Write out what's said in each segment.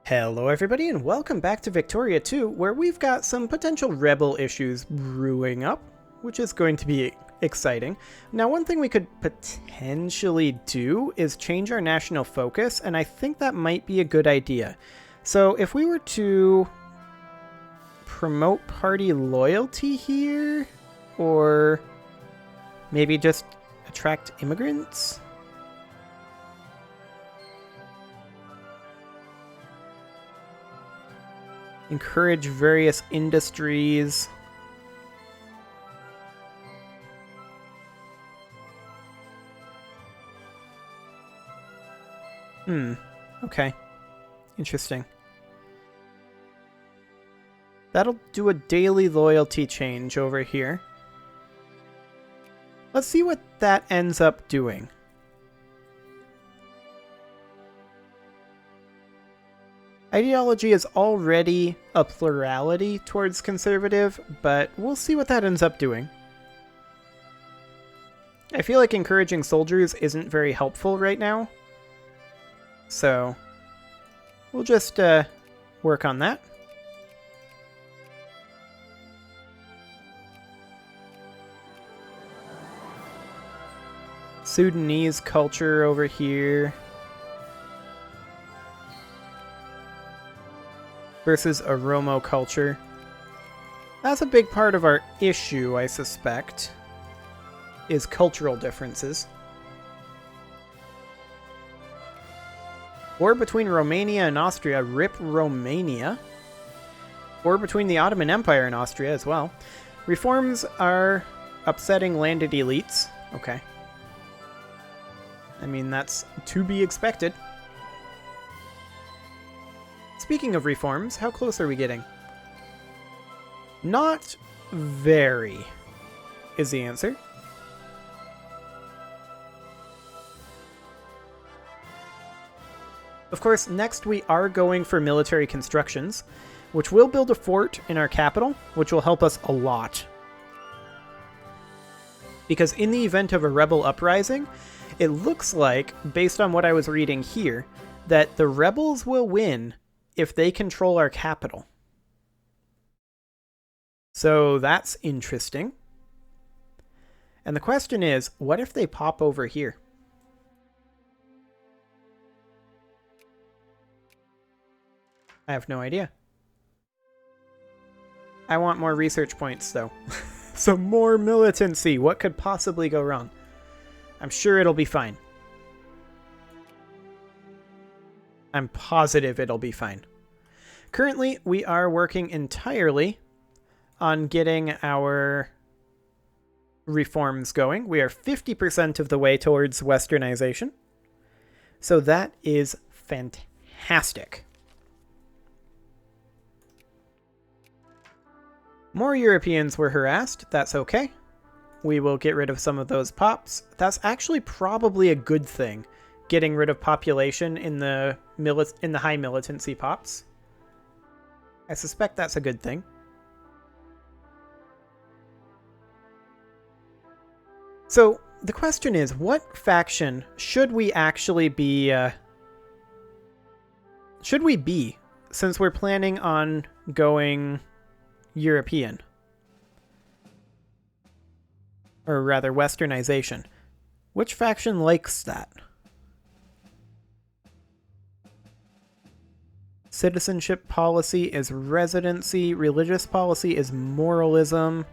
Hello everybody and welcome back to Victoria 2, where we've got some potential rebel issues brewing up, which is going to be exciting. Now, one thing we could potentially do is change our national focus, and I think that might be a good idea. So if we were to promote party loyalty here, or maybe just attract immigrants? Encourage various industries. Okay. Interesting. That'll do a daily loyalty change over here. Let's see what that ends up doing. Ideology is already a plurality towards conservative, but we'll see what that ends up doing. I feel like encouraging soldiers isn't very helpful right now, so we'll just work on that. Sudanese culture over here versus Oromo culture. That's a big part of our issue, I suspect, is cultural differences. War between Romania and Austria. Rip Romania. War between the Ottoman Empire and Austria as well. Reforms are upsetting landed elites. Okay. I mean, that's to be expected. Speaking of reforms, how close are we getting? Not very, is the answer. Of course, next we are going for military constructions, which will build a fort in our capital, which will help us a lot. Because in the event of a rebel uprising, it looks like, based on what I was reading here, that the rebels will win if they control our capital. So that's interesting. And the question is, what if they pop over here? I have no idea. I want more research points, though. Some more militancy. What could possibly go wrong? I'm sure it'll be fine. I'm positive it'll be fine. Currently, we are working entirely on getting our reforms going. We are 50% of the way towards westernization. So that is fantastic. More Europeans were harassed. That's okay. We will get rid of some of those pops. That's actually probably a good thing, getting rid of population in the high militancy pops. I suspect that's a good thing. So the question is, what faction should we actually be? Should we be, since we're planning on going European? Or rather, westernization. Which faction likes that? Citizenship policy is residency. Religious policy is moralism.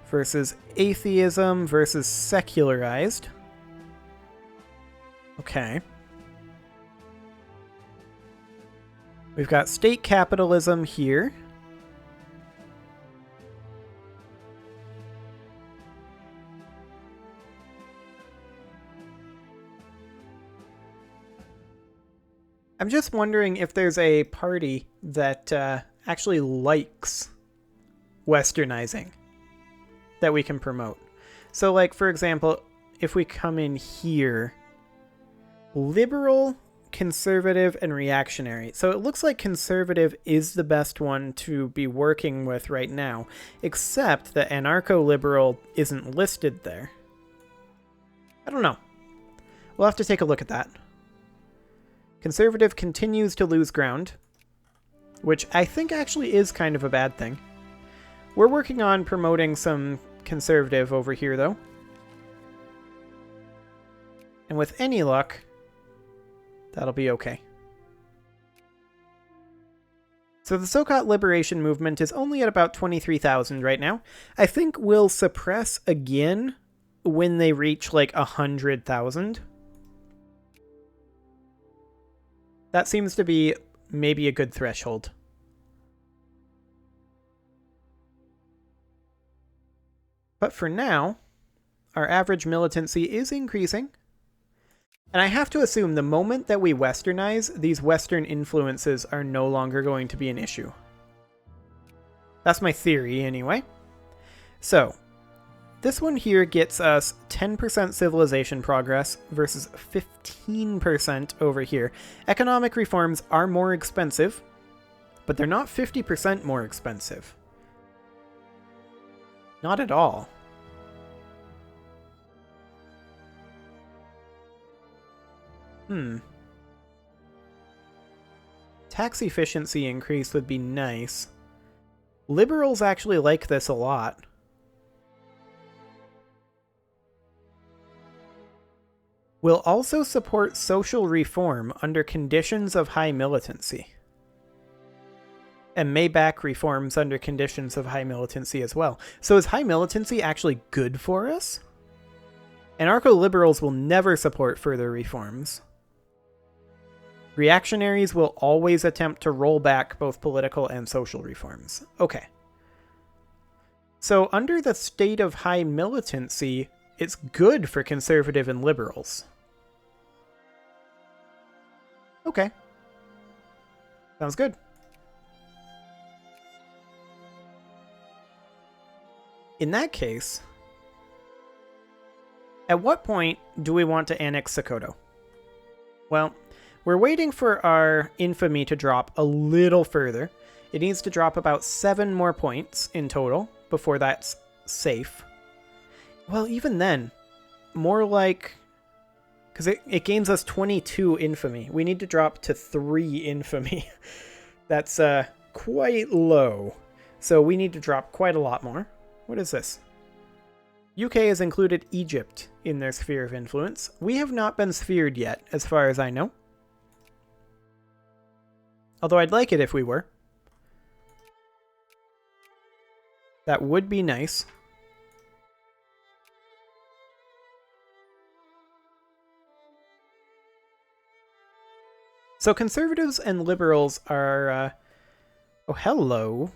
Versus atheism versus secularized. Okay. We've got state capitalism here. I'm just wondering if there's a party that actually likes westernizing that we can promote. So, like, for example, if we come in here, liberal, conservative, and reactionary. So it looks like conservative is the best one to be working with right now, except that anarcho-liberal isn't listed there. I don't know. We'll have to take a look at that. Conservative continues to lose ground. which I think actually is kind of a bad thing. We're working on promoting some conservative over here, though. And with any luck, that'll be okay. So the Sokot Liberation Movement is only at about 23,000 right now. I think we'll suppress again when they reach like 100,000. That seems to be maybe a good threshold. But for now, our average militancy is increasing. And I have to assume the moment that we westernize, these Western influences are no longer going to be an issue. That's my theory, anyway. So, this one here gets us 10% civilization progress versus 15% over here. Economic reforms are more expensive, but they're not 50% more expensive. Not at all. Tax efficiency increase would be nice. Liberals actually like this a lot. We'll also support social reform under conditions of high militancy. And may back reforms under conditions of high militancy as well. So is high militancy actually good for us? Anarcho-liberals will never support further reforms. Reactionaries will always attempt to roll back both political and social reforms. Okay. So under the state of high militancy, it's good for conservative and liberals. Okay. Sounds good. In that case, at what point do we want to annex Sokoto? Well, we're waiting for our infamy to drop a little further. It needs to drop about 7 more points in total before that's safe. Well, even then, more like... because it gains us 22 infamy. We need to drop to 3 infamy. That's quite low. So we need to drop quite a lot more. What is this? UK has included Egypt in their sphere of influence. We have not been sphered yet, as far as I know. Although I'd like it if we were. That would be nice. So conservatives and liberals are... oh, hello.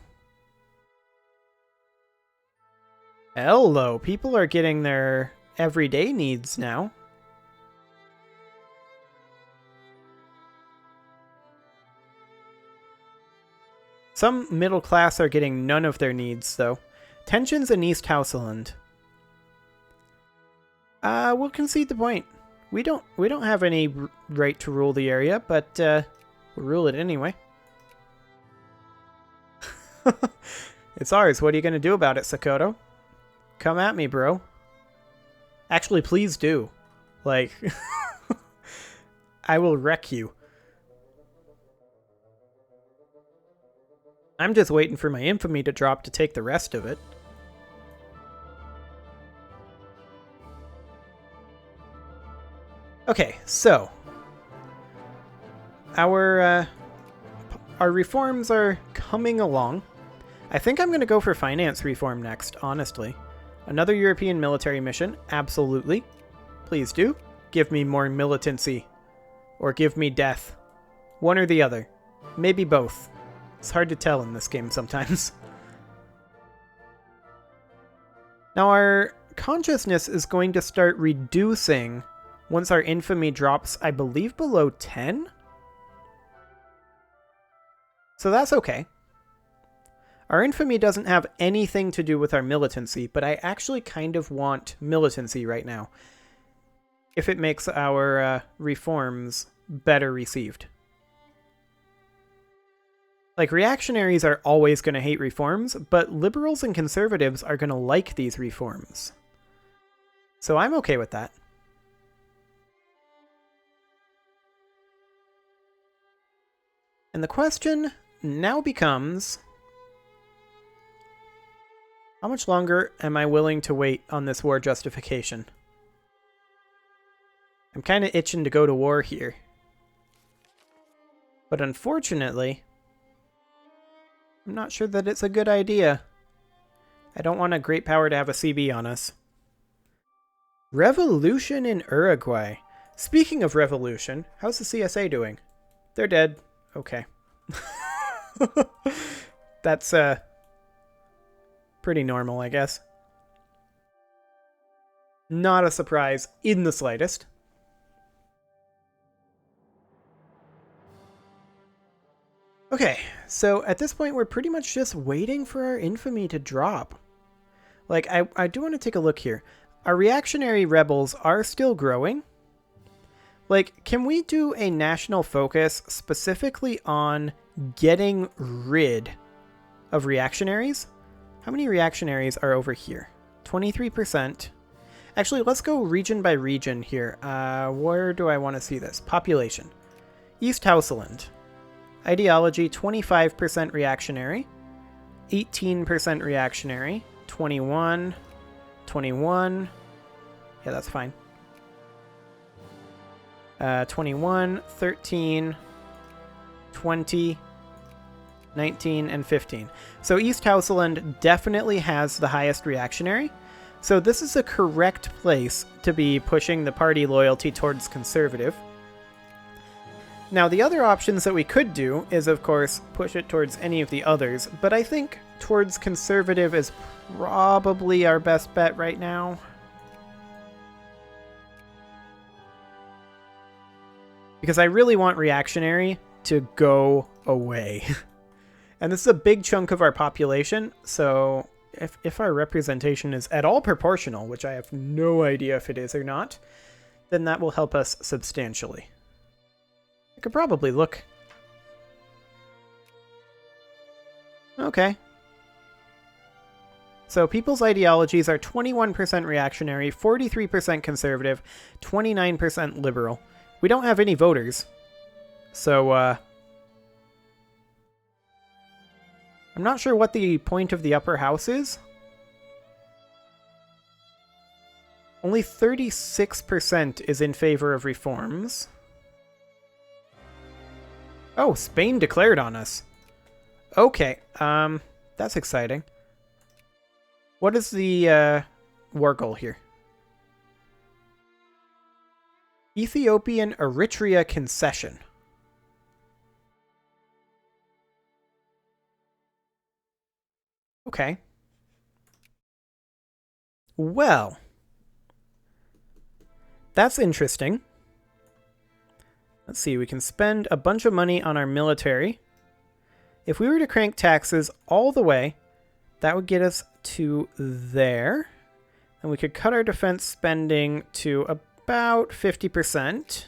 Hello. People are getting their everyday needs now. Some middle class are getting none of their needs, though. Tensions in East Houseland. We'll concede the point. We don't have any right to rule the area, but we'll rule it anyway. It's ours. What are you going to do about it, Sokoto? Come at me, bro. Actually, please do. Like, I will wreck you. I'm just waiting for my infamy to drop to take the rest of it. Okay, so our reforms are coming along. I think I'm going to go for finance reform next, honestly. Another European military mission, absolutely. Please do. Give me more militancy. Or give me death. One or the other. Maybe both. It's hard to tell in this game sometimes. Now our consciousness is going to start reducing once our infamy drops, I believe, below 10? So that's okay. Our infamy doesn't have anything to do with our militancy, but I actually kind of want militancy right now. If it makes our reforms better received. Like, reactionaries are always going to hate reforms, but liberals and conservatives are going to like these reforms. So I'm okay with that. And the question now becomes... How much longer am I willing to wait on this war justification? I'm kind of itching to go to war here. But unfortunately, I'm not sure that it's a good idea. I don't want a great power to have a CB on us. Revolution in Uruguay. Speaking of revolution, how's the CSA doing? They're dead. Okay. That's pretty normal, I guess. Not a surprise in the slightest. Okay, so at this point we're pretty much just waiting for our infamy to drop. Like, I do want to take a look here. Our reactionary rebels are still growing. Like, can we do a national focus specifically on getting rid of reactionaries? How many reactionaries are over here? 23%. Actually, let's go region by region here. Where do I want to see this? Population. East Houseland. Ideology, 25% reactionary. 18% reactionary. 21. 21. Yeah, that's fine. 21, 13, 20, 19, and 15. So East Houseland definitely has the highest reactionary. So this is a correct place to be pushing the party loyalty towards conservative. Now, the other options that we could do is, of course, push it towards any of the others, but I think towards conservative is probably our best bet right now. Because I really want reactionary to go away. And this is a big chunk of our population, so if our representation is at all proportional, which I have no idea if it is or not, then that will help us substantially. I could probably look. Okay. So people's ideologies are 21% reactionary, 43% conservative, 29% liberal. We don't have any voters. So, I'm not sure what the point of the upper house is. Only 36% is in favor of reforms. Oh, Spain declared on us. Okay, that's exciting. What is the war goal here? Ethiopian Eritrea concession. Okay. Well, that's interesting. Let's see, we can spend a bunch of money on our military. If we were to crank taxes all the way, that would get us to there. And we could cut our defense spending to about 50%.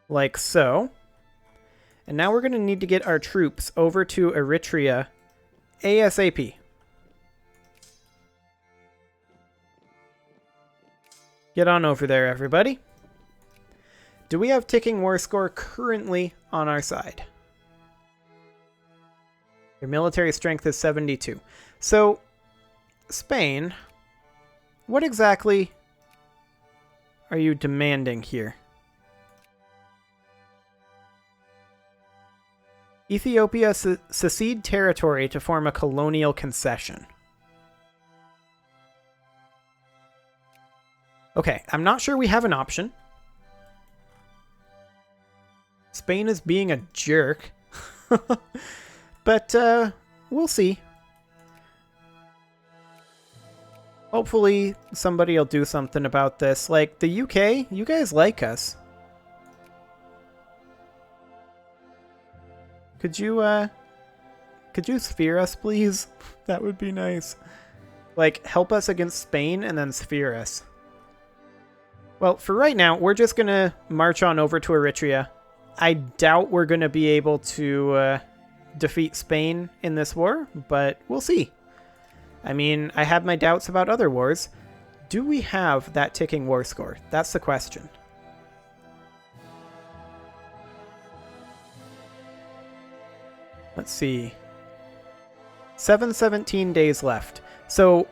Like so. And now we're going to need to get our troops over to Eritrea ASAP. Get on over there, everybody. Do we have ticking war score currently on our side? Your military strength is 72. So, Spain, what exactly are you demanding here? Ethiopia secede territory to form a colonial concession. Okay, I'm not sure we have an option. Spain is being a jerk. But, we'll see. Hopefully somebody will do something about this. Like, the UK, you guys like us. Could you sphere us, please? That would be nice. Like, help us against Spain and then sphere us. Well, for right now, we're just gonna march on over to Eritrea. I doubt we're gonna be able to defeat Spain in this war, but we'll see. I mean, I have my doubts about other wars. Do we have that ticking war score? That's the question. Let's see. 717 days left. So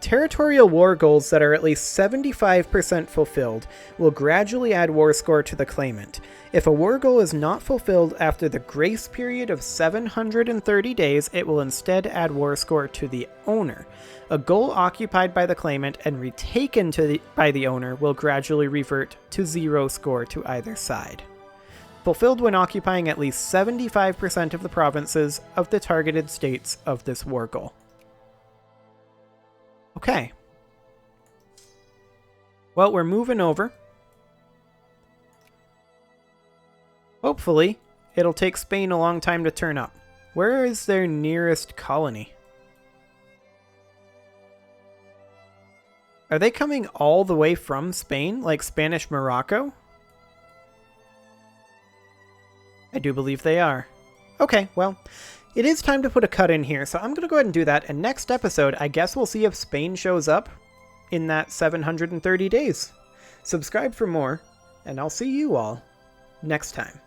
territorial war goals that are at least 75% fulfilled will gradually add war score to the claimant. If a war goal is not fulfilled after the grace period of 730 days, it will instead add war score to the owner. A goal occupied by the claimant and retaken by the owner will gradually revert to 0 score to either side. Fulfilled when occupying at least 75% of the provinces of the targeted states of this war goal. Okay. Well, we're moving over. Hopefully, it'll take Spain a long time to turn up. Where is their nearest colony? Are they coming all the way from Spain, like Spanish Morocco? I do believe they are. Okay, well, it is time to put a cut in here, so I'm going to go ahead and do that, and next episode, I guess we'll see if Spain shows up in that 730 days. Subscribe for more, and I'll see you all next time.